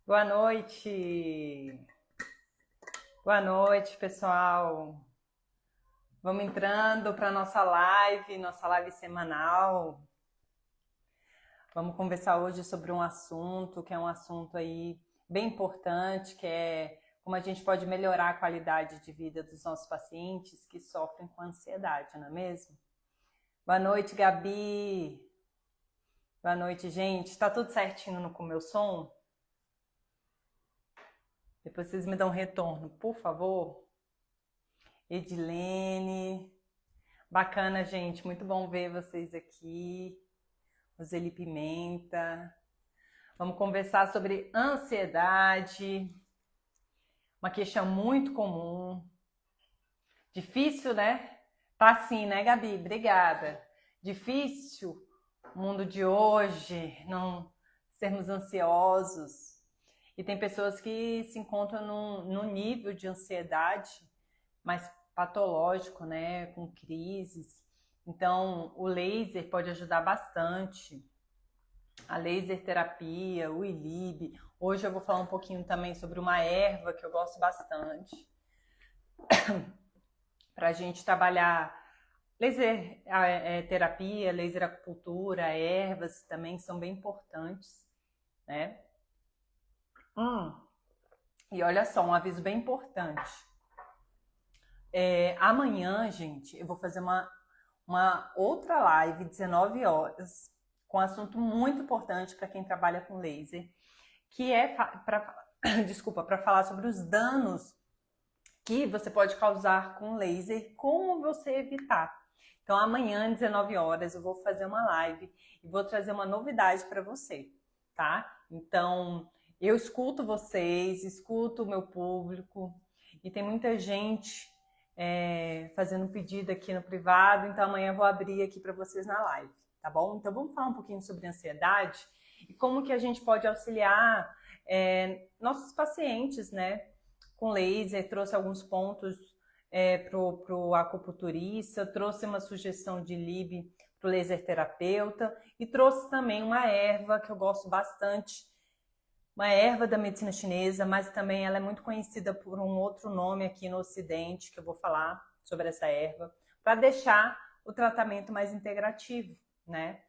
Boa noite! Boa noite, pessoal! Vamos entrando para nossa live semanal. Vamos conversar hoje sobre um assunto que é um assunto aí bem importante, que é como a gente pode melhorar a qualidade de vida dos nossos pacientes que sofrem com ansiedade, não é mesmo? Boa noite, Gabi! Boa noite, gente! Tá tudo certinho com o meu som? Depois vocês me dão um retorno, por favor. Edilene. Bacana, gente. Muito bom ver vocês aqui. Roseli Pimenta. Vamos conversar sobre ansiedade. Uma questão muito comum. Difícil, né? Tá assim, né, Gabi? Obrigada. Difícil o mundo de hoje, não sermos ansiosos. E tem pessoas que se encontram num nível de ansiedade mais patológico, né, com crises. Então, o laser pode ajudar bastante. A laser terapia, o ILIB. Hoje eu vou falar um pouquinho também sobre uma erva que eu gosto bastante. Para a gente trabalhar laser terapia, laser acupuntura, ervas também são bem importantes, né? E olha só, um aviso bem importante. Amanhã, gente, eu vou fazer uma outra live, 19 horas, com um assunto muito importante para quem trabalha com laser, que é para falar sobre os danos que você pode causar com laser, como você evitar. Então, amanhã, 19 horas, eu vou fazer uma live e vou trazer uma novidade para você, tá? Então, eu escuto vocês, escuto o meu público e tem muita gente fazendo um pedido aqui no privado, então amanhã eu vou abrir aqui para vocês na live, tá bom? Então vamos falar um pouquinho sobre ansiedade e como que a gente pode auxiliar nossos pacientes, né, com laser. Trouxe alguns pontos pro acupunturista, trouxe uma sugestão de LIB pro laser terapeuta e trouxe também uma erva que eu gosto bastante, uma erva da medicina chinesa, mas também ela é muito conhecida por um outro nome aqui no Ocidente, que eu vou falar sobre essa erva, para deixar o tratamento mais integrativo, né?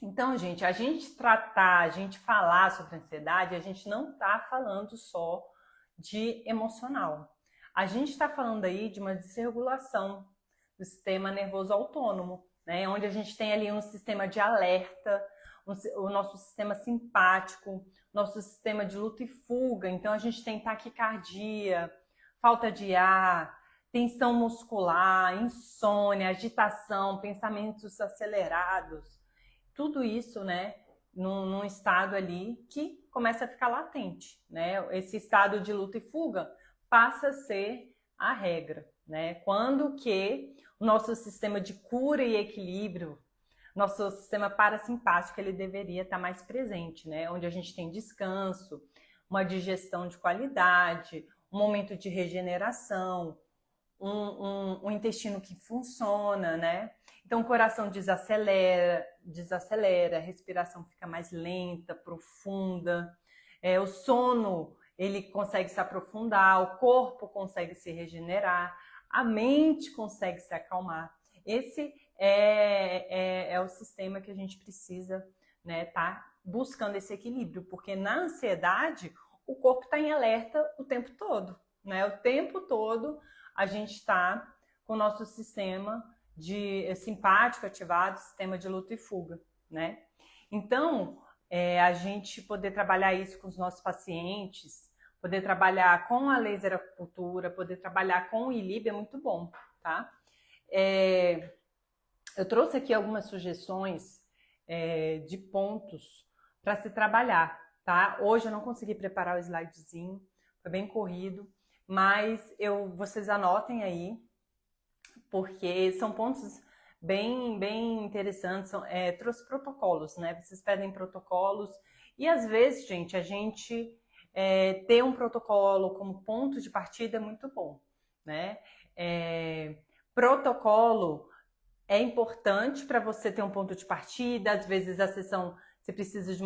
Então, gente, a gente falar sobre ansiedade, a gente não está falando só de emocional. A gente está falando aí de uma desregulação do sistema nervoso autônomo, né? Onde a gente tem ali um sistema de alerta, o nosso sistema simpático, nosso sistema de luta e fuga. Então a gente tem taquicardia, falta de ar, tensão muscular, insônia, agitação, pensamentos acelerados. Tudo isso, né, num estado ali que começa a ficar latente, né? Esse estado de luta e fuga passa a ser a regra, né? Quando que o nosso sistema de cura e equilíbrio, nosso sistema parasimpático, ele deveria estar mais presente, né? Onde a gente tem descanso, uma digestão de qualidade, um momento de regeneração, um intestino que funciona, né? Então o coração desacelera, a respiração fica mais lenta, profunda, o sono ele consegue se aprofundar, o corpo consegue se regenerar, a mente consegue se acalmar. Esse é o sistema que a gente precisa, né, tá buscando esse equilíbrio, porque na ansiedade o corpo está em alerta o tempo todo, né? O tempo todo a gente está com o nosso sistema simpático ativado, sistema de luta e fuga, né? Então, a gente poder trabalhar isso com os nossos pacientes, poder trabalhar com a laser acupuntura, poder trabalhar com o ILIB é muito bom, tá? Eu trouxe aqui algumas sugestões de pontos para se trabalhar, tá? Hoje eu não consegui preparar o slidezinho, foi bem corrido, mas vocês anotem aí, porque são pontos bem interessantes. Trouxe protocolos, né? Vocês pedem protocolos e às vezes, gente, a gente ter um protocolo como ponto de partida é muito bom, né? Protocolo é importante para você ter um ponto de partida. Às vezes a sessão você precisa de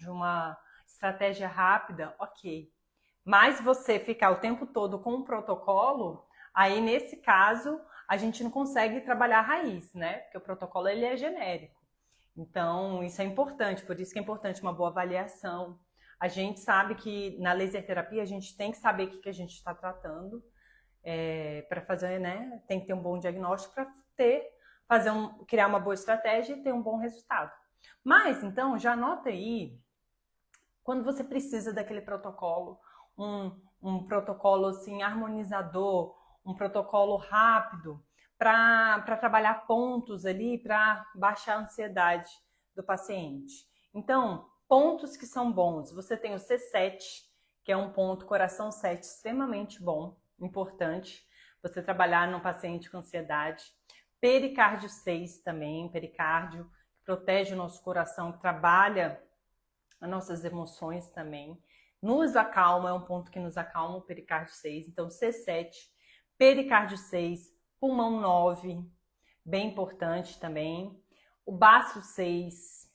uma estratégia rápida, ok. Mas você ficar o tempo todo com um protocolo, aí nesse caso a gente não consegue trabalhar a raiz, né? Porque o protocolo ele é genérico. Então isso é importante, por isso que é importante uma boa avaliação. A gente sabe que na laser terapia a gente tem que saber o que a gente está tratando para fazer, né? Tem que ter um bom diagnóstico para criar uma boa estratégia e ter um bom resultado. Mas então já anota aí quando você precisa daquele protocolo, um protocolo assim harmonizador, um protocolo rápido para trabalhar pontos ali para baixar a ansiedade do paciente. Então, pontos que são bons. Você tem o C7, que é um ponto coração 7 extremamente bom, importante você trabalhar no paciente com ansiedade. Pericárdio 6 também, pericárdio que protege o nosso coração, que trabalha as nossas emoções também. Nos acalma, é um ponto que nos acalma, o pericárdio 6. Então, C7, pericárdio 6, pulmão 9, bem importante também. O baço 6,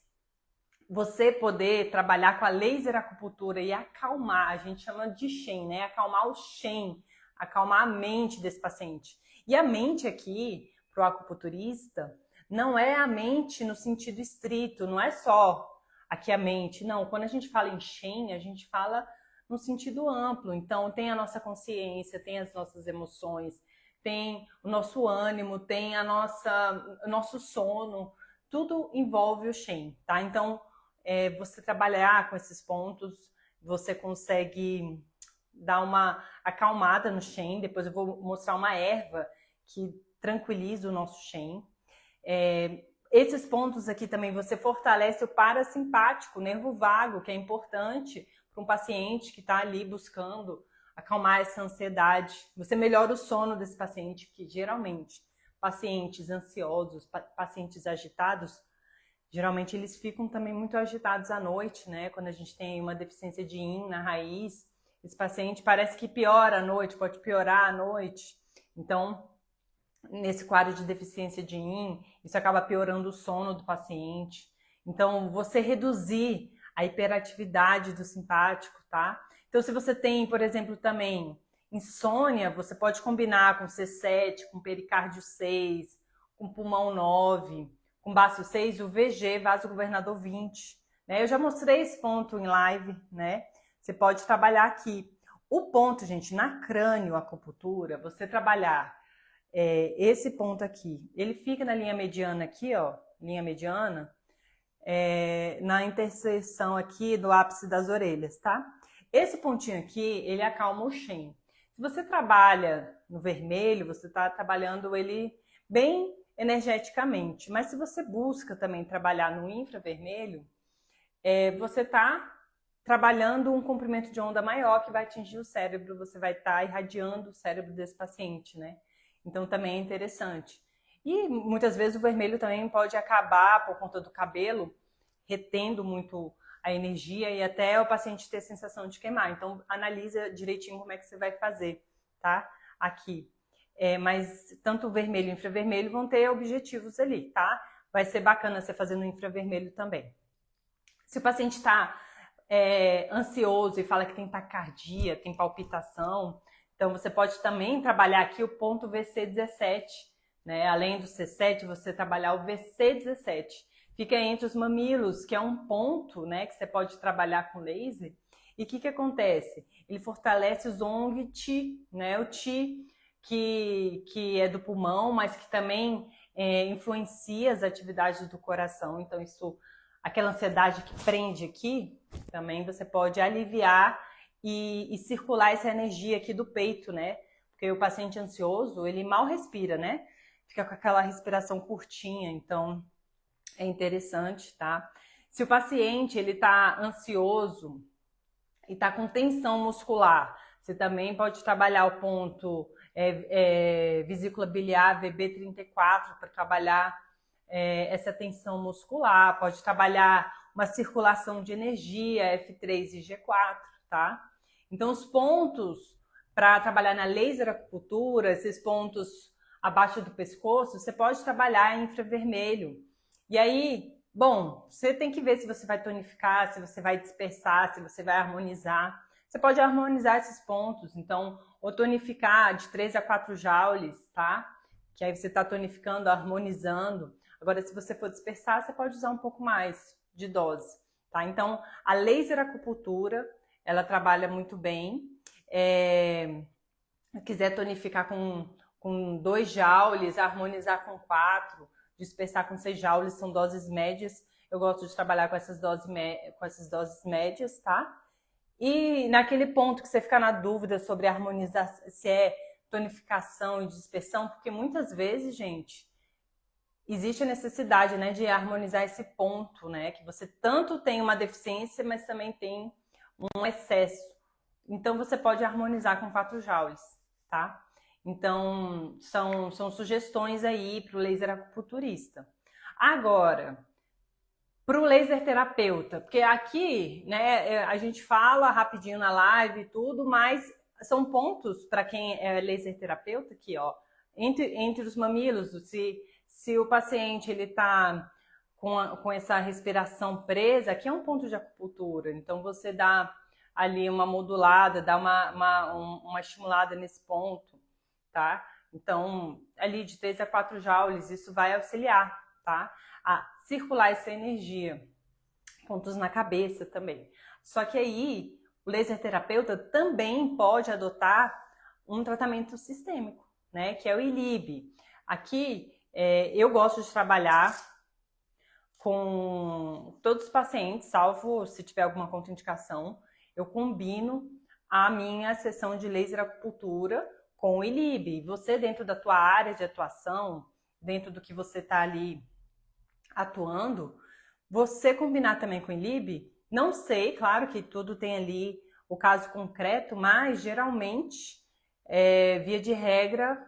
você poder trabalhar com a laser acupuntura e acalmar, a gente chama de Shen, né? Acalmar o Shen, acalmar a mente desse paciente. E a mente aqui, para o acupunturista, não é a mente no sentido estrito, não é só aqui a mente. Não, quando a gente fala em Shen, a gente fala no sentido amplo. Então, tem a nossa consciência, tem as nossas emoções, tem o nosso ânimo, tem o nosso sono. Tudo envolve o Shen, tá? Então, você trabalhar com esses pontos, você consegue dar uma acalmada no Shen. Depois eu vou mostrar uma erva que tranquiliza o nosso Shen. Esses pontos aqui também você fortalece o parasimpático, o nervo vago, que é importante para um paciente que está ali buscando acalmar essa ansiedade. Você melhora o sono desse paciente, que geralmente pacientes ansiosos, pacientes agitados, geralmente eles ficam também muito agitados à noite, né? Quando a gente tem uma deficiência de Yin na raiz, esse paciente parece que piora à noite, pode piorar à noite. Então, nesse quadro de deficiência de Yin, isso acaba piorando o sono do paciente. Então, você reduzir a hiperatividade do simpático, tá? Então, se você tem, por exemplo, também insônia, você pode combinar com C7, com pericárdio 6, com pulmão 9, com baço 6, o VG, vaso governador 20. Né? Eu já mostrei esse ponto em live, né? Você pode trabalhar aqui. O ponto, gente, na crânio acupuntura, você trabalhar esse ponto aqui, ele fica na linha mediana aqui, ó, linha mediana, na interseção aqui do ápice das orelhas, tá? Esse pontinho aqui, ele acalma o Shen. Se você trabalha no vermelho, você está trabalhando ele bem energeticamente, mas se você busca também trabalhar no infravermelho, você está trabalhando um comprimento de onda maior que vai atingir o cérebro, você vai estar irradiando o cérebro desse paciente, né? Então também é interessante. E muitas vezes o vermelho também pode acabar, por conta do cabelo, retendo muito a energia e até o paciente ter sensação de queimar. Então analisa direitinho como é que você vai fazer, tá? Aqui. Mas tanto o vermelho e o infravermelho vão ter objetivos ali, tá? Vai ser bacana você fazer no infravermelho também. Se o paciente está ansioso e fala que tem taquicardia, tem palpitação, então você pode também trabalhar aqui o ponto VC17, né? Além do C7, você trabalhar o VC17. Fica entre os mamilos, que é um ponto, né, que você pode trabalhar com laser. E o que acontece? Ele fortalece o Zong Qi, né? O Qi que é do pulmão, mas que também influencia as atividades do coração. Então isso, aquela ansiedade que prende aqui, também você pode aliviar e circular essa energia aqui do peito, né? Porque o paciente ansioso, ele mal respira, né? Fica com aquela respiração curtinha, então é interessante, tá? Se o paciente, ele tá ansioso e tá com tensão muscular, você também pode trabalhar o ponto vesícula biliar VB34 para trabalhar essa tensão muscular, pode trabalhar uma circulação de energia F3 e G4, tá? Então os pontos para trabalhar na laser acupuntura, esses pontos abaixo do pescoço, você pode trabalhar em infravermelho. E aí Bom, você tem que ver se você vai tonificar, se você vai dispersar, se você vai harmonizar. Você pode harmonizar esses pontos, então, ou tonificar de 3 a 4 joules, tá? Que aí você está tonificando, harmonizando. Agora, se você for dispersar, você pode usar um pouco mais de dose, tá? Então, a laser acupuntura, ela trabalha muito bem. Se quiser tonificar com 2 joules, harmonizar com 4, dispersar com 6 joules, são doses médias. Eu gosto de trabalhar com essas doses médias, tá? E naquele ponto que você fica na dúvida sobre harmonizar, se é tonificação e dispersão, porque muitas vezes, gente, existe a necessidade, né, de harmonizar esse ponto, né, que você tanto tem uma deficiência, mas também tem um excesso. Então, você pode harmonizar com 4 joules, tá? Então, são sugestões aí para o laser acupunturista. Agora, para o laser terapeuta, porque aqui, né, a gente fala rapidinho na live e tudo, mas são pontos para quem é laser terapeuta aqui, ó, entre os mamilos, se o paciente ele está com essa respiração presa, aqui é um ponto de acupuntura, então você dá ali uma modulada, dá uma estimulada nesse ponto, tá? Então, ali de 3 a 4 joules, isso vai auxiliar, tá? A circular essa energia. Pontos na cabeça também. Só que aí, o laser terapeuta também pode adotar um tratamento sistêmico, né? Que é o ILIB. Aqui, eu gosto de trabalhar com todos os pacientes, salvo se tiver alguma contraindicação, eu combino a minha sessão de laser acupuntura com o ILIB. Você, dentro da tua área de atuação, dentro do que você está ali atuando, você combinar também com o ILIB, não sei, claro que tudo tem ali o caso concreto, mas geralmente, via de regra,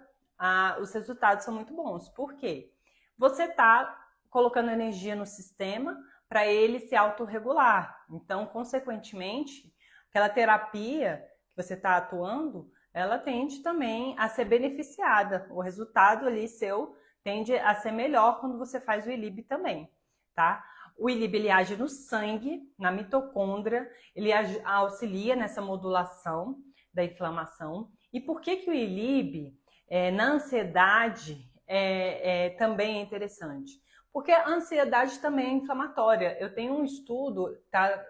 os resultados são muito bons. Por quê? Você está colocando energia no sistema para ele se autorregular. Então, consequentemente, aquela terapia que você está atuando, ela tende também a ser beneficiada. O resultado ali seu tende a ser melhor quando você faz o ILIB também, tá? O ILIB, ele age no sangue, na mitocôndria, ele auxilia nessa modulação da inflamação. E por que o ILIB, na ansiedade, também é interessante? Porque a ansiedade também é inflamatória. Eu tenho um estudo, tá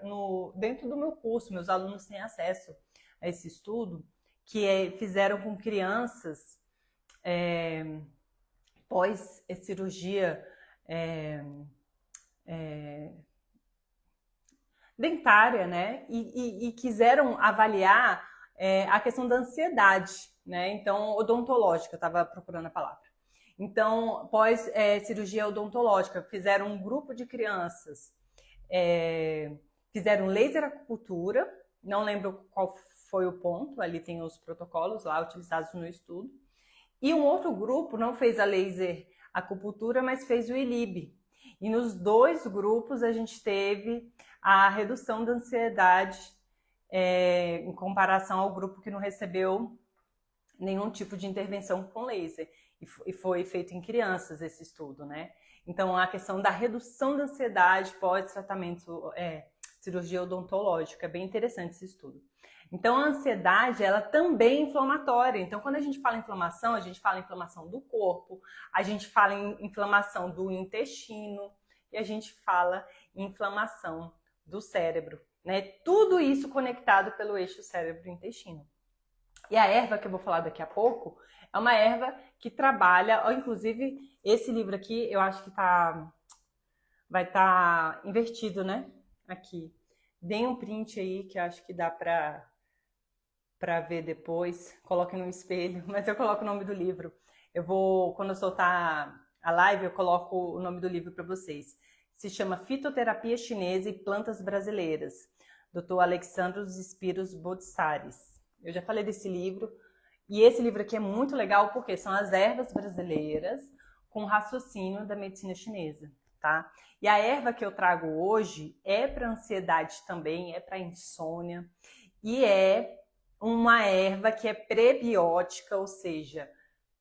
dentro do meu curso, meus alunos têm acesso a esse estudo, que fizeram com crianças pós-cirurgia dentária, né? E quiseram avaliar a questão da ansiedade, né? Então, odontológica, eu estava procurando a palavra. Então, pós-cirurgia odontológica, fizeram um grupo de crianças, fizeram laser acupuntura, não lembro qual foi o ponto, ali tem os protocolos lá utilizados no estudo. E um outro grupo não fez a laser acupuntura, mas fez o ILIB. E nos 2 grupos a gente teve a redução da ansiedade em comparação ao grupo que não recebeu nenhum tipo de intervenção com laser. E foi feito em crianças esse estudo, né? Então, a questão da redução da ansiedade pós-tratamento, cirurgia odontológica, é bem interessante esse estudo. Então, a ansiedade, ela também é inflamatória. Então, quando a gente fala em inflamação, a gente fala em inflamação do corpo, a gente fala em inflamação do intestino e a gente fala em inflamação do cérebro, né? Tudo isso conectado pelo eixo cérebro-intestino. E a erva que eu vou falar daqui a pouco é uma erva que trabalha, inclusive esse livro aqui, eu acho que vai estar invertido, né? Aqui. Deem um print aí que eu acho que dá para ver depois. Coloque no espelho, mas eu coloco o nome do livro. Quando eu soltar a live, eu coloco o nome do livro para vocês. Se chama Fitoterapia Chinesa e Plantas Brasileiras, Dr. Alexandros Spiros Bodsaris. Eu já falei desse livro, e esse livro aqui é muito legal porque são as ervas brasileiras com raciocínio da medicina chinesa, tá? E a erva que eu trago hoje é para ansiedade também, é para insônia, e é uma erva que é prebiótica, ou seja,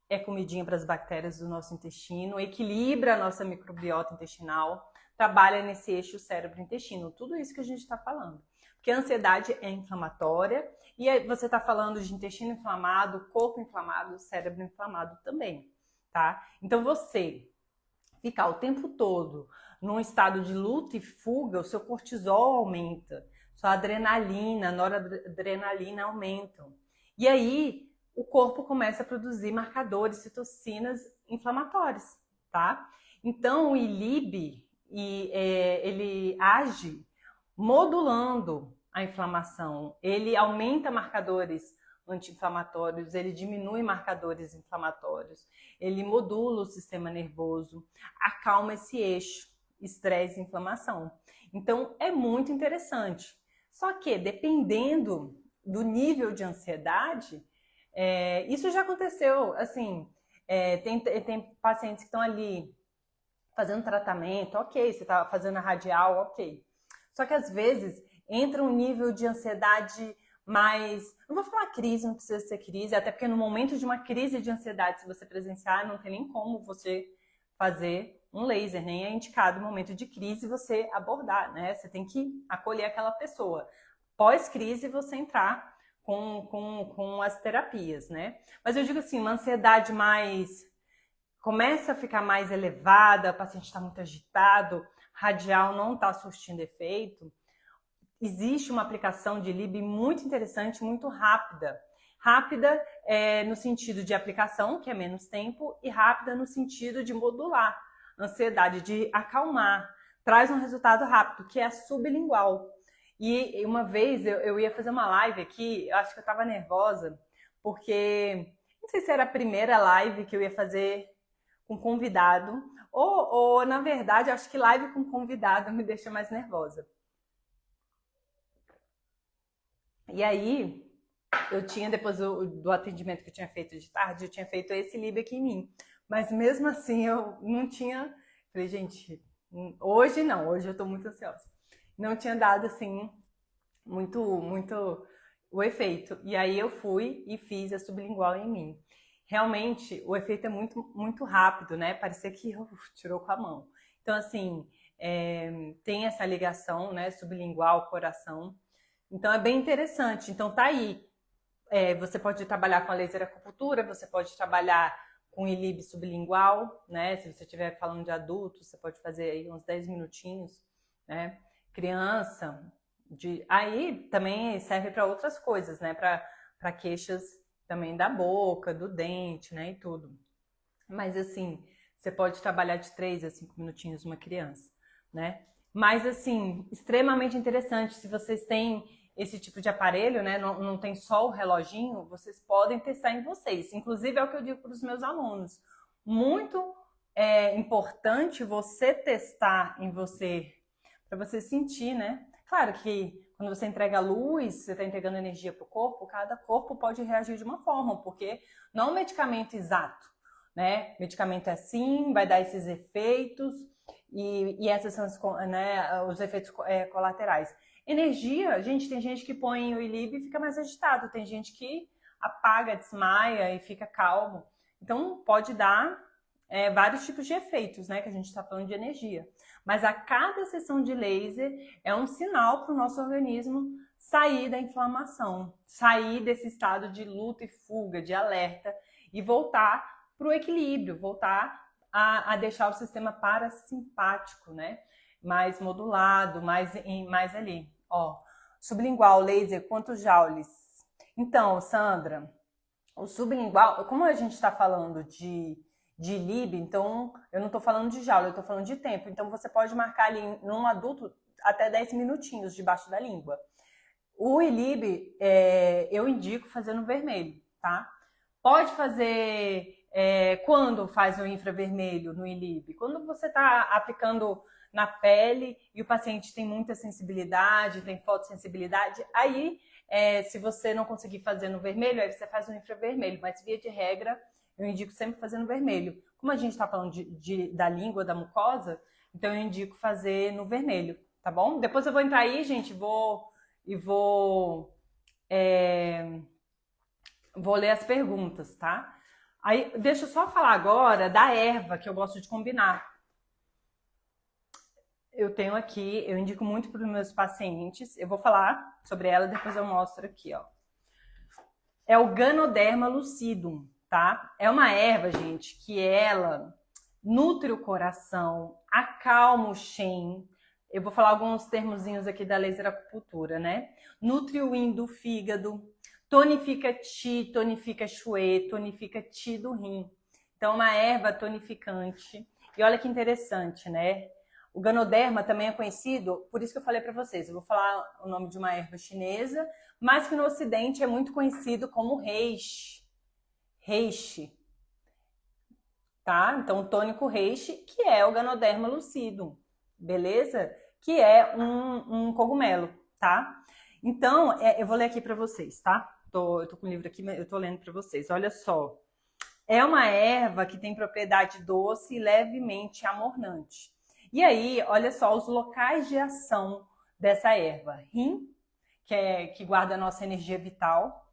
é comidinha para as bactérias do nosso intestino, equilibra a nossa microbiota intestinal, trabalha nesse eixo cérebro-intestino. Tudo isso que a gente está falando. Porque a ansiedade é inflamatória e aí você está falando de intestino inflamado, corpo inflamado, cérebro inflamado também, tá? Então você ficar o tempo todo num estado de luta e fuga, o seu cortisol aumenta, sua adrenalina, noradrenalina aumentam. E aí o corpo começa a produzir marcadores, citocinas inflamatórios, tá? Então o ILIB, ele age modulando a inflamação, ele aumenta marcadores anti-inflamatórios, ele diminui marcadores inflamatórios, ele modula o sistema nervoso, acalma esse eixo, estresse e inflamação. Então é muito interessante. Só que dependendo do nível de ansiedade, isso já aconteceu, assim, tem pacientes que estão ali fazendo tratamento, ok, você está fazendo a radial, ok. Só que às vezes entra um nível de ansiedade mais, não vou falar crise, não precisa ser crise, até porque no momento de uma crise de ansiedade, se você presenciar, não tem nem como você fazer um laser, nem é indicado no momento de crise você abordar, né? Você tem que acolher aquela pessoa. Pós-crise, você entrar com as terapias, né? Mas eu digo assim, uma ansiedade mais começa a ficar mais elevada, o paciente está muito agitado, radial não está surtindo efeito, existe uma aplicação de LIB muito interessante, muito rápida. Rápida no sentido de aplicação, que é menos tempo, e rápida no sentido de modular a ansiedade, de acalmar. Traz um resultado rápido, que é a sublingual. E uma vez eu ia fazer uma live aqui, eu acho que eu estava nervosa, porque não sei se era a primeira live que eu ia fazer com convidado, ou na verdade, acho que live com convidado me deixa mais nervosa. E aí, eu tinha, depois do atendimento que eu tinha feito de tarde, eu tinha feito esse LIB aqui em mim. Mas mesmo assim, eu não tinha... Falei, gente, hoje não, hoje eu tô muito ansiosa. Não tinha dado, assim, muito o efeito. E aí eu fui e fiz a sublingual em mim. Realmente, o efeito é muito rápido, né? Parecia que tirou com a mão. Então, assim, tem essa ligação, né? Sublingual, coração. Então, é bem interessante. Então, tá aí. Você pode trabalhar com a laser acupuntura, você pode trabalhar com ILIB sublingual, né? Se você estiver falando de adultos, você pode fazer aí uns 10 minutinhos, né? Criança. Aí também serve para outras coisas, né? Para queixas também da boca, do dente, né? E tudo. Mas, assim, você pode trabalhar de 3 a 5 minutinhos uma criança, né? Mas, assim, extremamente interessante. Se vocês têm esse tipo de aparelho, né? Não tem só o reloginho, vocês podem testar em vocês. Inclusive, é o que eu digo para os meus alunos. Muito importante você testar em você, para você sentir, né? Claro que quando você entrega luz, você está entregando energia para o corpo, cada corpo pode reagir de uma forma, porque não é um medicamento exato, né? Medicamento é assim, vai dar esses efeitos, e esses são né, os efeitos colaterais. Energia, gente, tem gente que põe o ILIB e fica mais agitado, tem gente que apaga, desmaia e fica calmo. Então, pode dar vários tipos de efeitos, né, que a gente está falando de energia. Mas a cada sessão de laser é um sinal para o nosso organismo sair da inflamação, sair desse estado de luta e fuga, de alerta e voltar para o equilíbrio, voltar a deixar o sistema parasimpático, né, mais modulado, mais ali. Ó, sublingual, laser, quantos joules? Então, Sandra, o sublingual, como a gente está falando de LIB, então eu não estou falando de joule, eu estou falando de tempo. Então você pode marcar ali num adulto até 10 minutinhos debaixo da língua. O ILIB, eu indico fazer no vermelho, tá? Pode fazer quando faz o infravermelho no ILIB? Quando você está aplicando na pele e o paciente tem muita sensibilidade, tem fotossensibilidade, aí se você não conseguir fazer no vermelho, aí você faz no infravermelho, mas via de regra eu indico sempre fazer no vermelho. Como a gente está falando da língua, da mucosa, então eu indico fazer no vermelho, tá bom? Depois eu vou entrar aí, gente, vou ler as perguntas, tá? Aí, deixa eu só falar agora da erva, que eu gosto de combinar. eu tenho aqui, eu indico muito para os meus pacientes. Eu vou falar sobre ela, depois eu mostro aqui, ó. É o Ganoderma lucidum, tá? É uma erva, gente, que ela nutre o coração, acalma o Shen. Eu vou falar alguns termozinhos aqui da laser acupuntura, né? Nutre o yin do fígado, tonifica Qi, tonifica Shui, tonifica Qi do rim. Então, uma erva tonificante. E olha que interessante, né? O Ganoderma também é conhecido, por isso que eu falei para vocês. Eu vou falar o nome de uma erva chinesa, mas que no Ocidente é muito conhecido como reishi. Reishi, tá? Então, o tônico reishi, que é o Ganoderma lucidum, beleza? Que é um cogumelo, tá? Então, eu vou ler aqui para vocês, tá? Eu tô com o livro aqui, mas eu tô lendo para vocês. Olha só. É uma erva que tem propriedade doce e levemente amornante. E aí, olha só os locais de ação dessa erva. Rim, que guarda a nossa energia vital,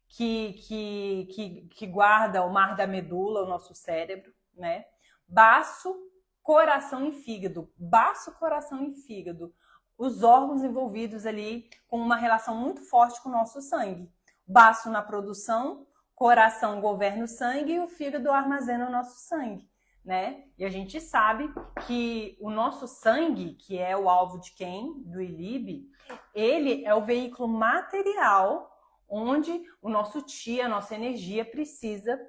que guarda o mar da medula, o nosso cérebro, né? Baço, coração e fígado. Baço, coração e fígado. Os órgãos envolvidos ali com uma relação muito forte com o nosso sangue. Baço na produção, coração governa o sangue e o fígado armazena o nosso sangue, né? E a gente sabe que o nosso sangue, que é o alvo de quem? Do ILIB, ele é o veículo material onde o nosso Qi, a nossa energia precisa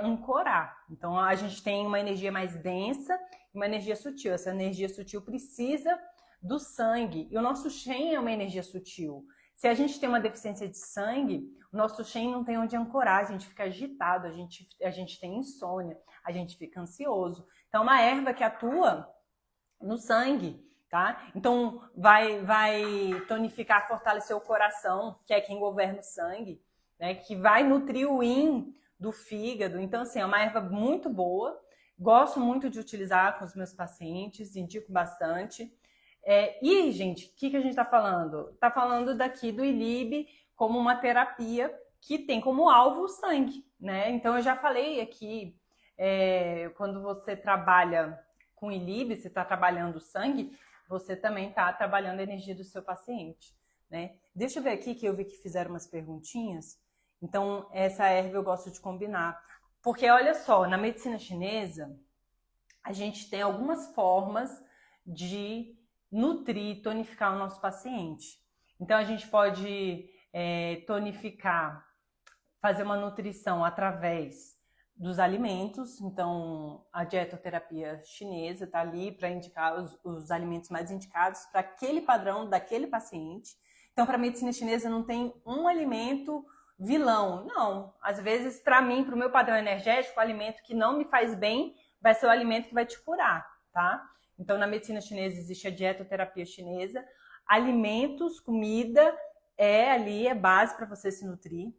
ancorar. Então a gente tem uma energia mais densa e uma energia sutil. Essa energia sutil precisa do sangue. E o nosso Shen é uma energia sutil. Se a gente tem uma deficiência de sangue, o nosso Shen não tem onde ancorar, a gente fica agitado, a gente tem insônia, a gente fica ansioso. Então, é uma erva que atua no sangue, tá? Então, vai tonificar, fortalecer o coração, que é quem governa o sangue, né? Que vai nutrir o yin do fígado. Então, assim, é uma erva muito boa. Gosto muito de utilizar com os meus pacientes, indico bastante. E, gente, o que a gente está falando? Está falando daqui do ILIB como uma terapia que tem como alvo o sangue, né? Então, eu já falei aqui, quando você trabalha com ILIB, você está trabalhando o sangue, você também está trabalhando a energia do seu paciente, né? Deixa eu ver aqui, que eu vi que fizeram umas perguntinhas. Então, essa erva eu gosto de combinar. Porque, olha só, na medicina chinesa, a gente tem algumas formas de nutrir, tonificar o nosso paciente. Então, a gente pode tonificar, fazer uma nutrição através dos alimentos. Então, a dietoterapia chinesa está ali para indicar os alimentos mais indicados para aquele padrão daquele paciente. Então, para a medicina chinesa não tem um alimento vilão. Não. Às vezes, para mim, para o meu padrão energético, o alimento que não me faz bem vai ser o alimento que vai te curar, tá? Então, na medicina chinesa existe a dietoterapia chinesa. Alimentos, comida, é base para você se nutrir.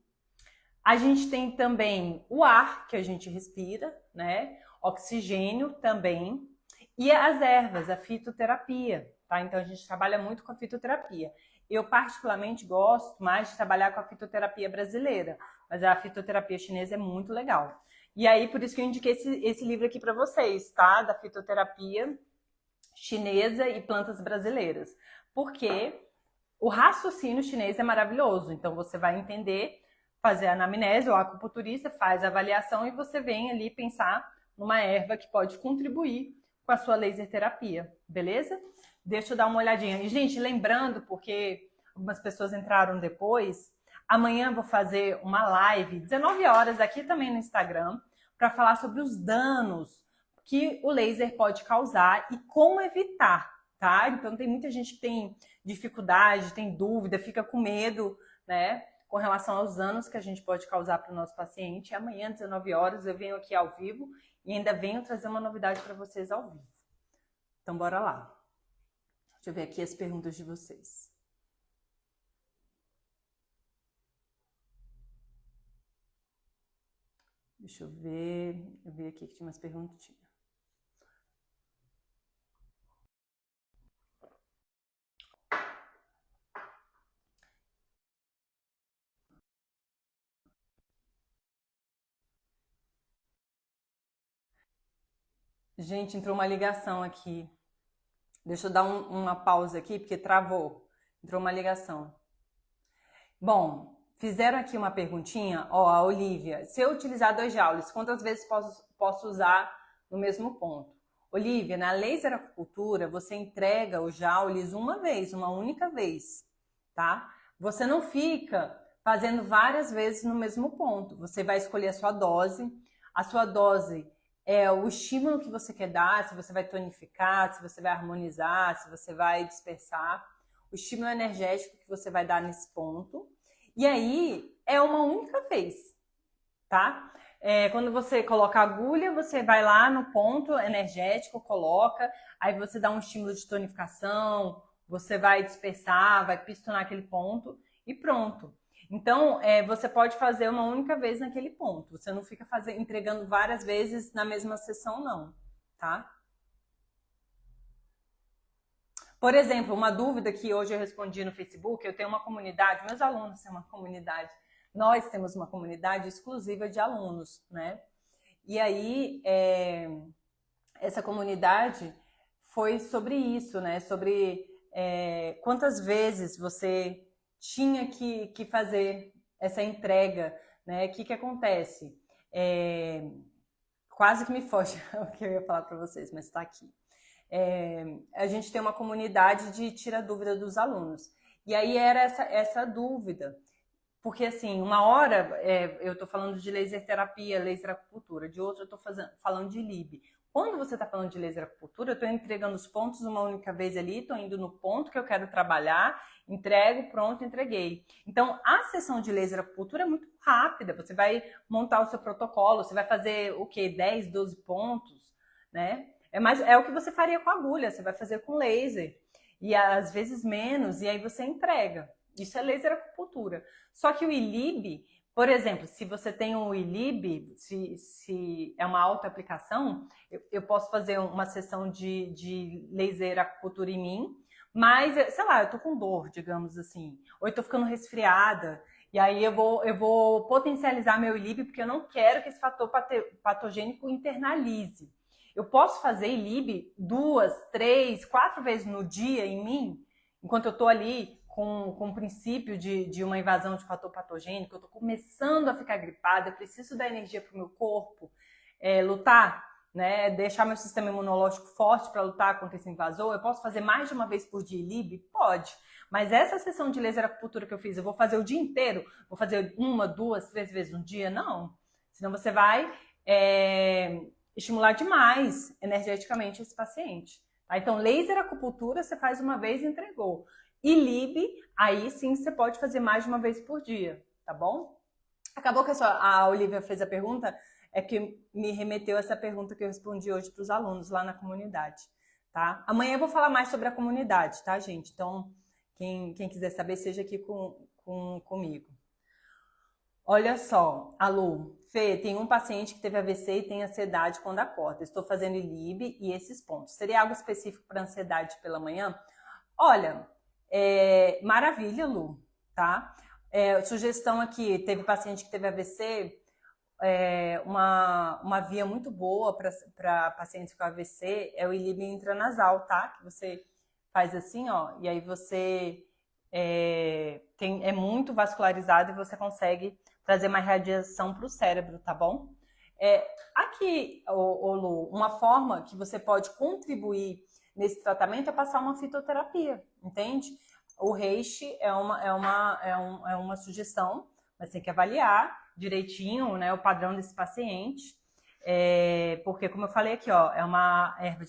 A gente tem também o ar que a gente respira, né? Oxigênio também. E as ervas, a fitoterapia, tá? Então, a gente trabalha muito com a fitoterapia. Eu, particularmente, gosto mais de trabalhar com a fitoterapia brasileira, mas a fitoterapia chinesa é muito legal. E aí, por isso que eu indiquei esse livro aqui para vocês, tá? Da fitoterapia chinesa e plantas brasileiras. Porque o raciocínio chinês é maravilhoso. Então, você vai entender, fazer a anamnese, o acupunturista faz a avaliação e você vem ali pensar numa erva que pode contribuir com a sua laser terapia, beleza? Deixa eu dar uma olhadinha. E, gente, lembrando, porque algumas pessoas entraram depois, amanhã eu vou fazer uma live, 19 horas, aqui também no Instagram, para falar sobre os danos que o laser pode causar e como evitar, tá? Então, tem muita gente que tem dificuldade, tem dúvida, fica com medo, né? Com relação aos danos que a gente pode causar para o nosso paciente. Amanhã, 19 horas, eu venho aqui ao vivo e ainda venho trazer uma novidade para vocês ao vivo. Então, bora lá. Deixa eu ver aqui as perguntas de vocês. Deixa eu ver. Eu vi aqui que tinha umas perguntinhas. Gente, entrou uma ligação aqui Deixa eu dar uma pausa aqui, porque travou. Entrou uma ligação. Bom, fizeram aqui uma perguntinha, ó, a Olivia. Se eu utilizar 2 joules, quantas vezes posso usar no mesmo ponto? Olivia, na laser acupuntura, você entrega os joules uma vez, uma única vez, tá? Você não fica fazendo várias vezes no mesmo ponto. Você vai escolher a sua dose. A sua dose é o estímulo que você quer dar, se você vai tonificar, se você vai harmonizar, se você vai dispersar. O estímulo energético que você vai dar nesse ponto. E aí, é uma única vez, tá? Quando você coloca a agulha, você vai lá no ponto energético, coloca, aí você dá um estímulo de tonificação, você vai dispersar, vai pistonar aquele ponto e pronto. Então, você pode fazer uma única vez naquele ponto. Você não fica entregando várias vezes na mesma sessão, não, tá? Por exemplo, uma dúvida que hoje eu respondi no Facebook, eu tenho uma comunidade, meus alunos têm uma comunidade, nós temos uma comunidade exclusiva de alunos, né? E aí, essa comunidade foi sobre isso, né? Sobre quantas vezes você tinha que fazer essa entrega, né? O que acontece? Quase que me foge o que eu ia falar para vocês, mas está aqui. A gente tem uma comunidade de tira dúvida dos alunos. E aí era essa dúvida. Porque assim, uma hora eu estou falando de laser terapia, laser acupuntura, de outra eu estou falando de LIB. Quando você está falando de laser acupuntura, eu estou entregando os pontos uma única vez ali, estou indo no ponto que eu quero trabalhar, entrego, pronto, entreguei. Então, a sessão de laser acupuntura é muito rápida, você vai montar o seu protocolo, você vai fazer o quê? 10, 12 pontos, né? É o que você faria com agulha, você vai fazer com laser. E às vezes menos, e aí você entrega. Isso é laser acupuntura. Só que o ILIB, por exemplo, se você tem um ILIB, se é uma alta aplicação, eu posso fazer uma sessão de laser acupuntura em mim, mas, sei lá, eu tô com dor, digamos assim, ou eu tô ficando resfriada, e aí eu vou potencializar meu ILIB, porque eu não quero que esse fator patogênico internalize. Eu posso fazer ILIB 2, 3, 4 vezes no dia em mim, enquanto eu tô ali com o princípio de uma invasão de fator patogênico, eu estou começando a ficar gripada, eu preciso dar energia para o meu corpo lutar, né? Deixar meu sistema imunológico forte para lutar contra esse invasor. Eu posso fazer mais de uma vez por dia LIB? Pode. Mas essa sessão de laser acupuntura que eu fiz, eu vou fazer o dia inteiro? Vou fazer 1, 2, 3 vezes no dia? Não. Senão você vai estimular demais energeticamente esse paciente. Tá? Então, laser acupuntura você faz uma vez e entregou. E LIB, aí sim você pode fazer mais de uma vez por dia, tá bom? Acabou que a Olivia fez a pergunta, é que me remeteu a essa pergunta que eu respondi hoje para os alunos lá na comunidade, tá? Amanhã eu vou falar mais sobre a comunidade, tá, gente? Então, quem quiser saber, seja aqui comigo. Olha só, alô, Fê, tem um paciente que teve AVC e tem ansiedade quando acorda. Estou fazendo ILIB e esses pontos. Seria algo específico para ansiedade pela manhã? Olha, maravilha, Lu, tá? Sugestão aqui, teve paciente que teve AVC, uma via muito boa para pacientes com AVC é o ILIB intranasal, tá? Que você faz assim, ó, e aí você é muito vascularizado e você consegue trazer mais radiação para o cérebro, tá bom? Aqui, Lu, uma forma que você pode contribuir nesse tratamento é passar uma fitoterapia, entende? O reishi é uma sugestão, mas tem que avaliar direitinho, né, o padrão desse paciente, porque, como eu falei aqui, ó, é uma erva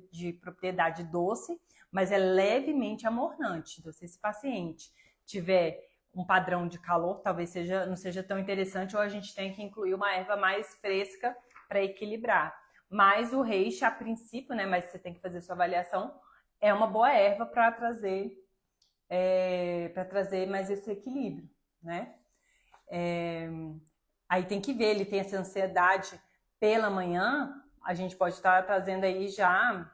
de propriedade doce, mas é levemente amornante. Então, se esse paciente tiver um padrão de calor, talvez não seja tão interessante, ou a gente tem que incluir uma erva mais fresca para equilibrar. Mas o reishi, a princípio, né, mas você tem que fazer sua avaliação, é uma boa erva para trazer mais esse equilíbrio, né? Aí tem que ver, ele tem essa ansiedade pela manhã, a gente pode estar trazendo aí já,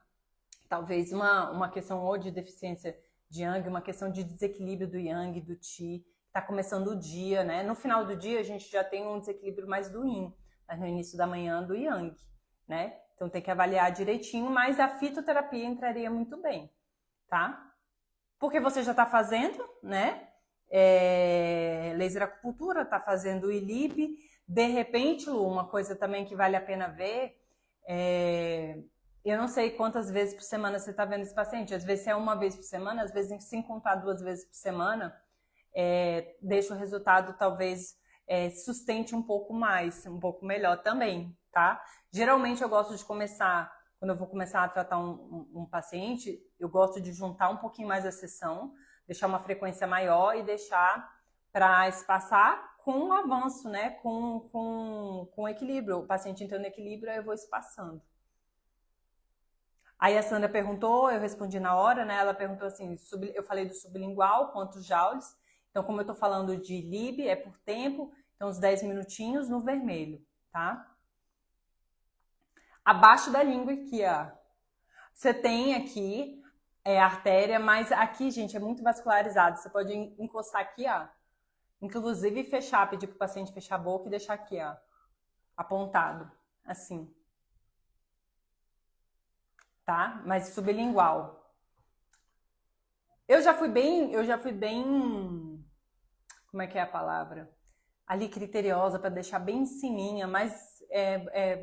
talvez, uma questão ou de deficiência de Yang, uma questão de desequilíbrio do Yang, do Qi, está começando o dia, né? No final do dia, a gente já tem um desequilíbrio mais do Yin, mas no início da manhã, do Yang. Né? Então tem que avaliar direitinho, mas a fitoterapia entraria muito bem, tá? Porque você já está fazendo, né? Laser acupuntura, está fazendo o ILIB. De repente, Lu, uma coisa também que vale a pena ver, eu não sei quantas vezes por semana você está vendo esse paciente. Às vezes é uma vez por semana, às vezes sem contar 2 vezes por semana, deixa o resultado talvez sustente um pouco mais, um pouco melhor também, tá? Geralmente eu gosto de começar, quando eu vou começar a tratar um paciente, eu gosto de juntar um pouquinho mais a sessão, deixar uma frequência maior e deixar para espaçar com o avanço, né? Com equilíbrio. O paciente entrando em equilíbrio, aí eu vou espaçando. Aí a Sandra perguntou, eu respondi na hora, né? Ela perguntou assim, eu falei do sublingual, quantos joules. Então, como eu tô falando de LIB, é por tempo, então uns 10 minutinhos no vermelho, tá? Abaixo da língua aqui, ó. Você tem aqui a artéria, mas aqui, gente, é muito vascularizado. Você pode encostar aqui, ó. Inclusive fechar, pedir pro paciente fechar a boca e deixar aqui, ó. Apontado, assim. Tá? Mas sublingual. Eu já fui bem, como é que é a palavra? Ali criteriosa para deixar bem fininha, mas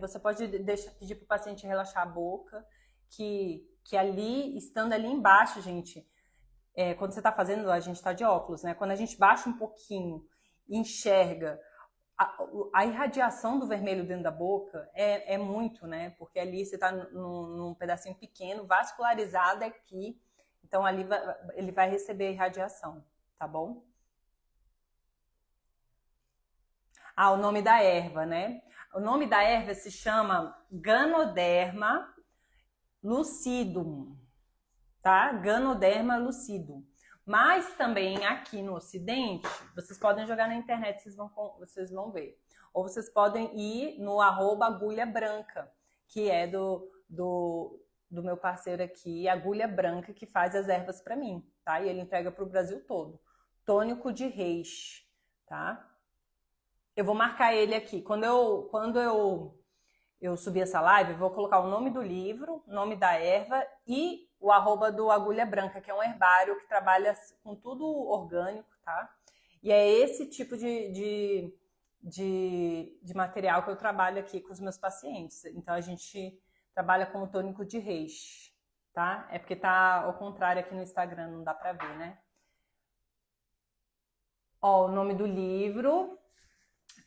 você pode pedir para o paciente relaxar a boca, que ali, estando ali embaixo, gente, quando você está fazendo, a gente está de óculos, né? Quando a gente baixa um pouquinho e enxerga a irradiação do vermelho dentro da boca é muito, né? Porque ali você está num pedacinho pequeno, vascularizado aqui, então ali ele vai receber a irradiação, tá bom? O nome da erva, né? O nome da erva se chama Ganoderma lucidum, tá? Ganoderma lucidum. Mas também aqui no Ocidente, vocês podem jogar na internet, vocês vão ver. Ou vocês podem ir no @agulha-branca, que é do meu parceiro aqui, Agulha Branca, que faz as ervas para mim, tá? E ele entrega para o Brasil todo. Tônico de Reis, tá? Eu vou marcar ele aqui. Quando eu subir essa live, eu vou colocar o nome do livro, o nome da erva e o @ do Agulha Branca, que é um herbário que trabalha com tudo orgânico, tá? E é esse tipo de material que eu trabalho aqui com os meus pacientes. Então, a gente trabalha com o tônico de Reishi, tá? É porque tá ao contrário aqui no Instagram, não dá pra ver, né? Ó, o nome do livro...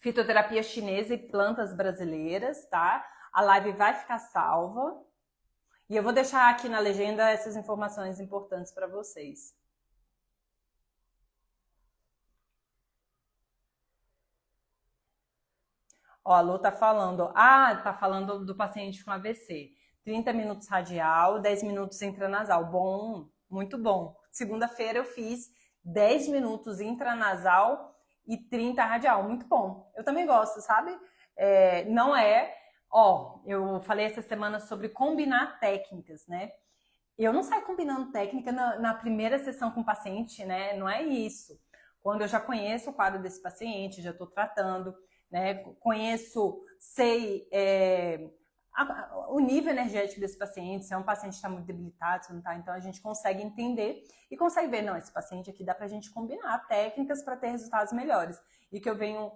Fitoterapia chinesa e plantas brasileiras, tá? A live vai ficar salva. E eu vou deixar aqui na legenda essas informações importantes para vocês. Ó, a Lu tá falando do paciente com AVC. 30 minutos radial, 10 minutos intranasal. Bom, muito bom. Segunda-feira eu fiz 10 minutos intranasal e 30 radial, muito bom. Eu também gosto, sabe? Eu falei essa semana sobre combinar técnicas, né? Eu não saio combinando técnica na primeira sessão com o paciente, né? Não é isso. Quando eu já conheço o quadro desse paciente, já estou tratando, né? Sei o nível energético desse paciente, se é um paciente que está muito debilitado, se não está, então a gente consegue entender e consegue ver, não, esse paciente aqui dá para a gente combinar técnicas para ter resultados melhores. E o que eu venho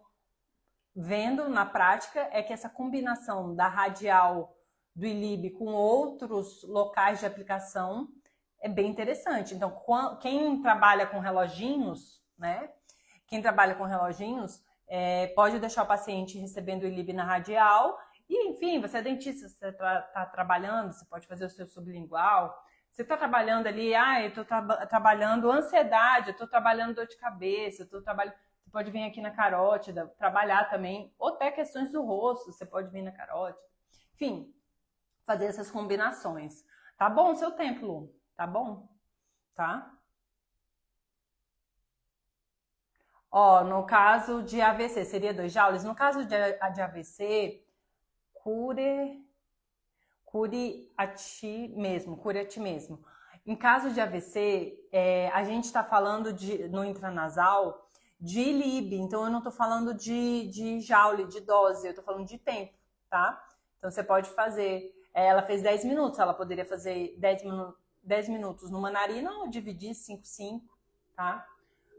vendo na prática é que essa combinação da radial do ILIB com outros locais de aplicação é bem interessante. Então, quem trabalha com reloginhos, né? Quem trabalha com reloginhos pode deixar o paciente recebendo o ILIB na radial. E, enfim, você é dentista, você está trabalhando, você pode fazer o seu sublingual. Você está trabalhando ali, eu estou trabalhando ansiedade, eu estou trabalhando dor de cabeça, você pode vir aqui na carótida, trabalhar também, ou até questões do rosto, você pode vir na carótida. Enfim, fazer essas combinações. Tá bom o seu tempo, Lu? Tá bom? Tá? Ó, no caso de AVC, seria 2 joules? No caso de AVC... Cure a ti mesmo. Em caso de AVC, a gente está falando no intranasal de LIB, então eu não estou falando de joule, de dose, eu estou falando de tempo, tá? Então você pode fazer ela fez 10 minutos, ela poderia fazer 10 minutos numa narina ou dividir 5, 5, tá?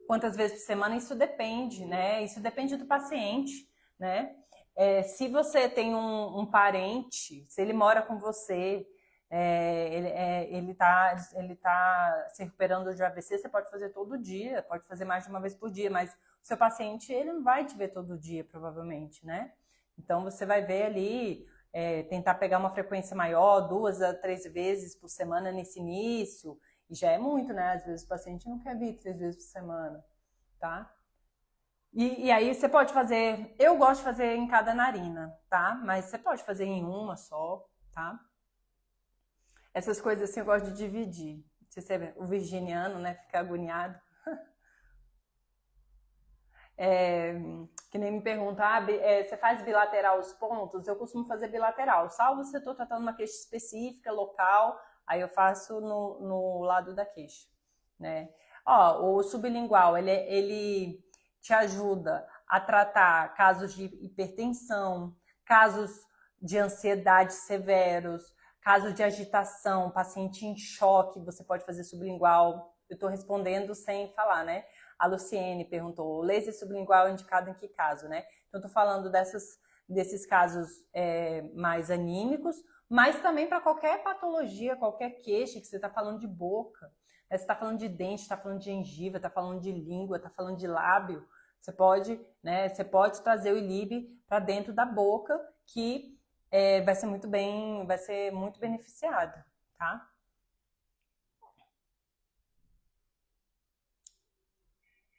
Quantas vezes por semana? Isso depende, né? Isso depende do paciente, né? Se você tem um parente, se ele mora com você, ele tá se recuperando de AVC, você pode fazer todo dia, pode fazer mais de uma vez por dia, mas o seu paciente, ele não vai te ver todo dia, provavelmente, né? Então, você vai ver ali, tentar pegar uma frequência maior, 2 a 3 vezes por semana nesse início, e já é muito, né? Às vezes o paciente não quer vir 3 vezes por semana, tá? E aí você pode fazer, eu gosto de fazer em cada narina, tá? Mas você pode fazer em uma só, tá? Essas coisas assim eu gosto de dividir. O virginiano, né, fica agoniado. Que nem me perguntar, você faz bilateral os pontos? Eu costumo fazer bilateral, salvo se eu estou tratando uma queixa específica, local, aí eu faço no lado da queixa, né? Ó, o sublingual, ele te ajuda a tratar casos de hipertensão, casos de ansiedade severos, casos de agitação, paciente em choque, você pode fazer sublingual. Eu estou respondendo sem falar, né? A Luciene perguntou, laser sublingual é indicado em que caso, né? Então, estou falando desses casos mais anímicos, mas também para qualquer patologia, qualquer queixa que você está falando de boca, né? Você está falando de dente, está falando de gengiva, está falando de língua, está falando de lábio, você pode trazer o ILIB para dentro da boca, que vai ser muito beneficiado, tá?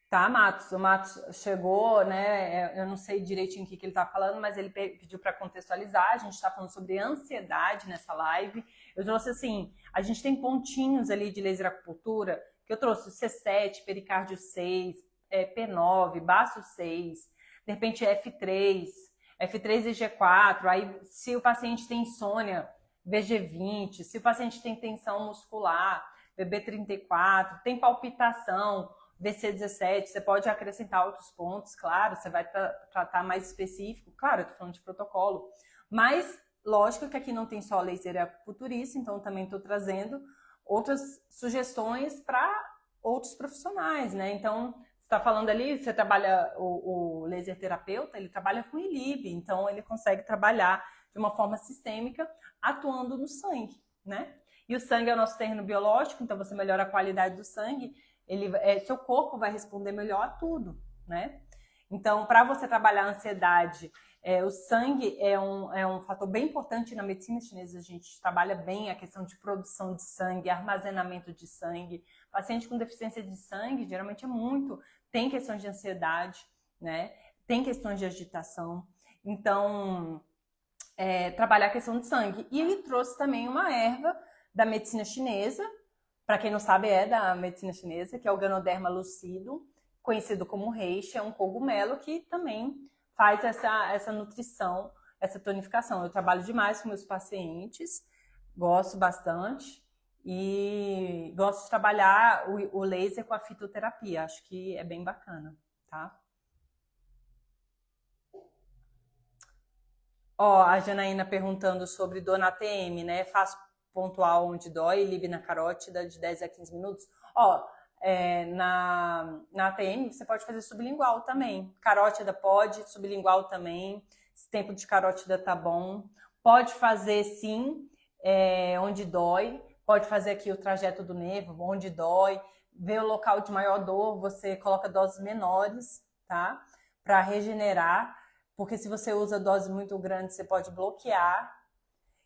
Tá, Matos. O Matos chegou, né? Eu não sei direitinho o que ele tá falando, mas ele pediu para contextualizar. A gente está falando sobre ansiedade nessa live. Eu trouxe assim, a gente tem pontinhos ali de laser acupuntura, que eu trouxe C7, pericárdio 6, P9, baço 6, de repente F3 e G4. Aí, se o paciente tem insônia, VG20, se o paciente tem tensão muscular, VB34, tem palpitação, VC17, você pode acrescentar outros pontos, claro, você vai tratar mais específico, claro, eu tô falando de protocolo, mas lógico que aqui não tem só laser acupunturista, então também estou trazendo outras sugestões para outros profissionais, né? Então, você está falando ali, você trabalha, o laser terapeuta, ele trabalha com ILIB, então ele consegue trabalhar de uma forma sistêmica, atuando no sangue, né? E o sangue é o nosso terreno biológico, então você melhora a qualidade do sangue, seu corpo vai responder melhor a tudo, né? Então, para você trabalhar a ansiedade, o sangue é um fator bem importante na medicina chinesa. A gente trabalha bem a questão de produção de sangue, armazenamento de sangue. Paciente com deficiência de sangue, geralmente tem questões de ansiedade, né? Tem questões de agitação. Então, trabalhar a questão de sangue. E ele trouxe também uma erva da medicina chinesa, para quem não sabe, é da medicina chinesa, que é o Ganoderma lucidum, conhecido como reishi, é um cogumelo que também faz essa nutrição, essa tonificação. Eu trabalho demais com meus pacientes, gosto bastante e gosto de trabalhar o laser com a fitoterapia, acho que é bem bacana, tá? Ó, a Janaína perguntando sobre dor na TM, né? Faço pontual onde dói, lib na carótida de 10 a 15 minutos. Ó, na ATM você pode fazer sublingual também. Carótida pode, sublingual também. Esse tempo de carótida tá bom. Pode fazer sim, onde dói. Pode fazer aqui o trajeto do nervo, onde dói. Ver o local de maior dor, você coloca doses menores, tá? Para regenerar. Porque se você usa doses muito grandes, você pode bloquear.